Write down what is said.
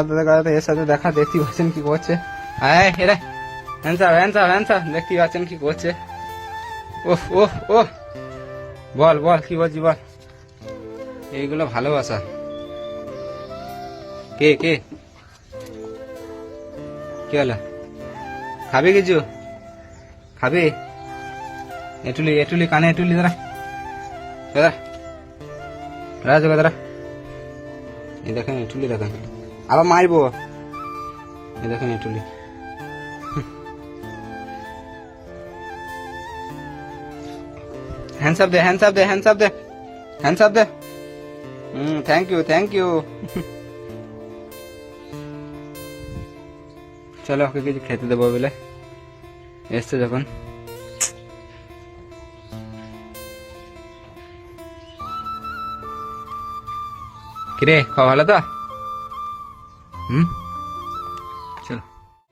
কাঁদাতে কাঁদাতে এর সাথে দেখা, দেখতে পাচ্ছেন কি করছে। হ্যাঁ এরা হ্যান্ডসাপ হ্যান্ডসাপ হ্যান্ডসাপ, দেখতে পাচ্ছেন কি করছে। ওহ ওহ ওহ, বল বল কি বলছি বল। এইগুলো ভালোবাসা। কে কে কি হলো, খাবে কিছু খাবে? এটুলি এটুলি কানে এটুলি, দাঁড়া দাঁড়া দাঁড়া দাঁড়া। এই দেখেন এটুলি, দেখেন আবার মারবো। এই দেখেন এটুলি। হ্যান্ডসাপ দে হ্যান্ডসাপ দে হ্যান্ডসাপ দে হ্যান্ডসাপ দে। Thank you thank you. চলো ওকে কিছু খেতে দেবো বলে এসছে যখন। কিরে খাওয়া ভালো তো? চলো।